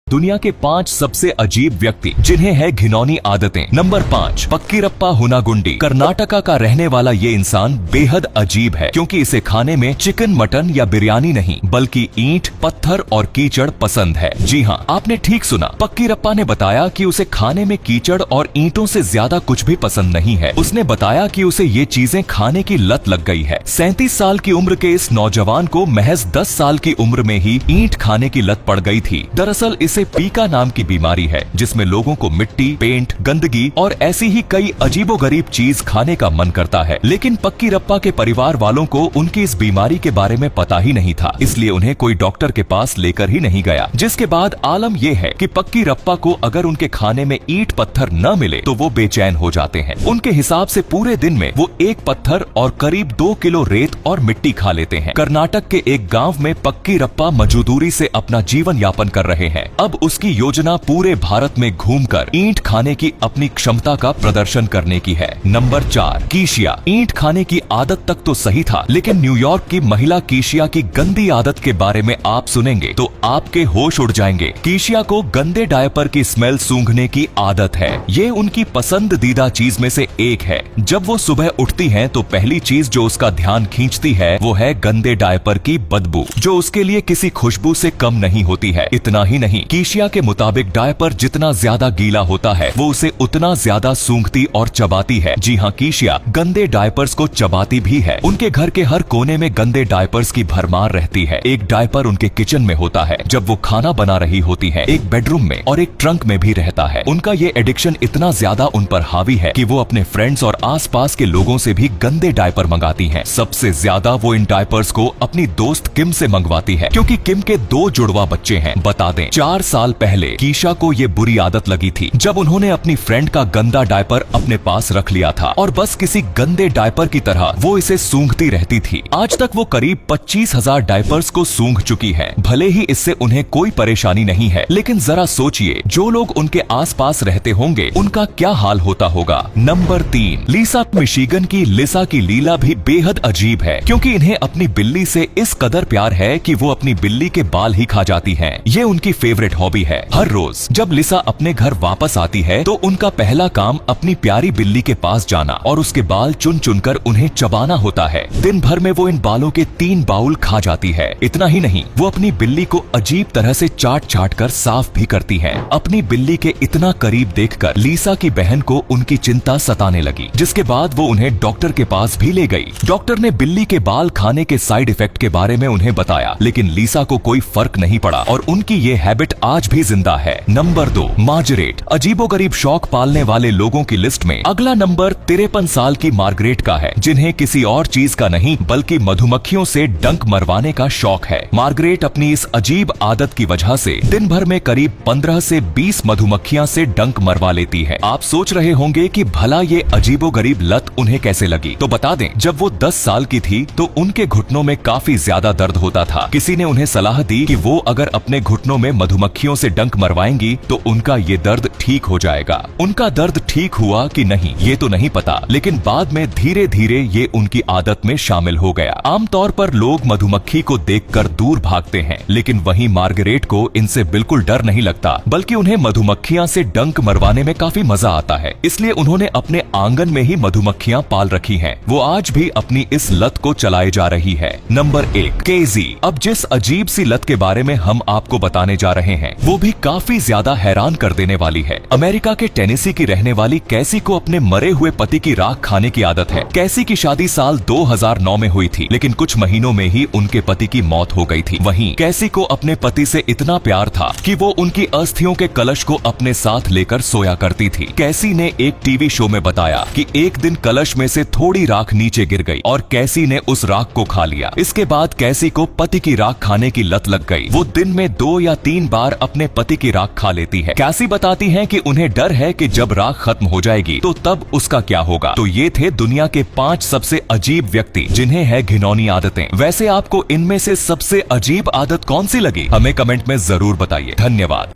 दुनिया के 5 सबसे अजीब व्यक्ति जिन्हें है घिनौनी आदतें। नंबर 5, पक्कीरप्पा हुनागुंडी। कर्नाटका का रहने वाला ये इंसान बेहद अजीब है क्योंकि इसे खाने में चिकन, मटन या बिरयानी नहीं बल्कि ईंट, पत्थर और कीचड़ पसंद है। जी हाँ, आपने ठीक सुना। पक्कीरप्पा ने बताया कि उसे खाने में कीचड़ और ईंटों से ज्यादा कुछ भी पसंद नहीं है। उसने बताया कि उसे ये चीजें खाने की लत लग गई है। 37 साल की उम्र के इस नौजवान को महज 10 साल की उम्र में ही ईंट खाने की लत पड़ गई थी। दरअसल इसे पीका नाम की बीमारी है जिसमें लोगों को मिट्टी, पेंट, गंदगी और ऐसी ही कई अजीबोगरीब चीज खाने का मन करता है। लेकिन पक्कीरप्पा के परिवार वालों को उनकी इस बीमारी के बारे में पता ही नहीं था, इसलिए उन्हें कोई डॉक्टर के पास लेकर ही नहीं गया। जिसके बाद आलम यह है कि पक्कीरप्पा को अगर उनके खाने में ईंट पत्थर न मिले तो वो बेचैन हो जाते हैं। उनके हिसाब से पूरे दिन में वो 1 पत्थर और करीब 2 किलो रेत और मिट्टी खा लेते हैं। कर्नाटक के एक गाँव में पक्कीरप्पा मजदूरी से अपना जीवन यापन कर रहे हैं। अब उसकी योजना पूरे भारत में घूमकर ईंट खाने की अपनी क्षमता का प्रदर्शन करने की है। नंबर 4, कीशिया। ईंट खाने की आदत तक तो सही था, लेकिन न्यूयॉर्क की महिला कीशिया की गंदी आदत के बारे में आप सुनेंगे तो आपके होश उड़ जाएंगे। कीशिया को गंदे डायपर की स्मेल सूंघने की आदत है। ये उनकी पसंदीदा चीज में से एक है। जब वो सुबह उठती हैं तो पहली चीज जो उसका ध्यान खींचती है वो है गंदे डायपर की बदबू, जो उसके लिए किसी खुशबू से कम नहीं होती है। इतना ही नहीं, कीशिया के मुताबिक डायपर जितना ज्यादा गीला होता है वो उसे उतना ज्यादा सूंघती और चबाती है। जी हाँ, कीशिया गंदे डायपर्स को चबाती भी है। उनके घर के हर कोने में गंदे डायपर्स की भरमार रहती है। एक डायपर उनके किचन में होता है जब वो खाना बना रही होती है, एक बेडरूम में और एक ट्रंक में भी रहता है। उनका ये एडिक्शन इतना ज्यादा उन पर हावी है कि वो अपने फ्रेंड्स और आसपास के लोगों से भी गंदे डायपर मंगाती हैं। सबसे ज्यादा वो इन डायपर्स को अपनी दोस्त किम से मंगवाती है क्योंकि किम के 2 जुड़वा बच्चे हैं। बता दें, 4 साल पहले कीशा को ये बुरी आदत लगी थी जब उन्होंने अपनी फ्रेंड का गंदा डायपर अपने पास रख लिया था और बस किसी गंदे डायपर की तरह वो इसे सूंघती रहती थी। आज तक वो करीब 25,000 डायपर्स को सूंघ चुकी है। भले ही इससे उन्हें कोई परेशानी नहीं है, लेकिन जरा सोचिए जो लोग उनके आसपास रहते होंगे उनका क्या हाल होता होगा। नंबर 3, लीसा। मिशिगन की लिसा की लीला भी बेहद अजीब है क्योंकि इन्हें अपनी बिल्ली से इस कदर प्यार है कि वो अपनी बिल्ली के बाल ही खा जाती है। ये उनकी फेवरेट हॉबी है। हर रोज जब लिसा अपने घर वापस आती है तो उनका पहला काम अपनी प्यारी बिल्ली के पास जाना और उसके बाल चुन चुनकर उन्हें चबाना होता है। दिन भर में वो इन बालों के 3 बाउल खा जाती है। इतना ही नहीं, वो अपनी बिल्ली को अजीब तरह से चाट चाट कर साफ भी करती है। अपनी बिल्ली के इतना करीब देखकर लीसा की बहन को उनकी चिंता सताने लगी, जिसके बाद वो उन्हें डॉक्टर के पास भी ले गई। डॉक्टर ने बिल्ली के बाल खाने के साइड इफेक्ट के बारे में उन्हें बताया, लेकिन लीसा को कोई फर्क नहीं पड़ा और उनकी ये हैबिट आज भी जिंदा है। Number 2, Margaret. अजीबोगरीब शौक पालने वाले लोगों की लिस्ट में अगला नंबर 53 साल की मार्गरेट का है, जिन्हें किसी और चीज का नहीं बल्कि मधुमक्खियों से डंक मरवाने का शौक है। मार्गरेट अपनी इस अजीब आदत की वजह से दिन भर में करीब 15 से 20 मधुमक्खियां से डंक मरवा लेती है। आप सोच रहे होंगे कि भला ये अजीबोगरीब लत उन्हें कैसे लगी, तो बता दें, जब वो 10 साल की थी तो उनके घुटनों में काफी ज्यादा दर्द होता था। किसी ने उन्हें सलाह दी कि वो अगर अपने घुटनों में मधुमक्खियों से डंक मरवाएंगी तो उनका ये दर्द ठीक हो जाएगा। उनका दर्द ठीक हुआ कि नहीं ये तो नहीं पता, लेकिन बाद में धीरे धीरे ये उनकी आदत में शामिल हो गया। आमतौर पर लोग मधुमक्खी को देखकर दूर भागते हैं, लेकिन वहीं मार्गरेट को इनसे बिल्कुल डर नहीं लगता, बल्कि उन्हें मधुमक्खियां से डंक मरवाने में काफी मजा आता है। इसलिए उन्होंने अपने आंगन में ही मधुमक्खियां पाल रखी हैं। वो आज भी अपनी इस लत को चलाए जा रही है। Number 1, KG. अब जिस अजीब सी लत के बारे में हम आपको बताने जा रहे हैं वो भी काफी ज्यादा हैरान कर देने वाली है। अमेरिका के टेनेसी की रहने वाली कैसी को अपने मरे हुए पति की राख खाने की आदत है। कैसी की शादी साल 2009 में हुई थी, लेकिन कुछ महीनों में ही उनके पति की मौत हो गई थी। वहीं कैसी को अपने पति से इतना प्यार था कि वो उनकी अस्थियों के कलश को अपने साथ लेकर सोया करती थी। कैसी ने एक टीवी शो में बताया कि एक दिन कलश में से थोड़ी राख नीचे गिर गई और कैसी ने उस राख को खा लिया। इसके बाद कैसी को पति की राख खाने की लत लग गई। वो दिन में 2 या 3 बार अपने पति की राख खा लेती है। कैसी बताती हैं कि उन्हें डर है कि जब राख खत्म हो जाएगी तो तब उसका क्या होगा। तो ये थे दुनिया के 5 सबसे अजीब व्यक्ति जिन्हें है घिनौनी आदतें। वैसे आपको इनमें से सबसे अजीब आदत कौन सी लगी, हमें कमेंट में जरूर बताइए। धन्यवाद।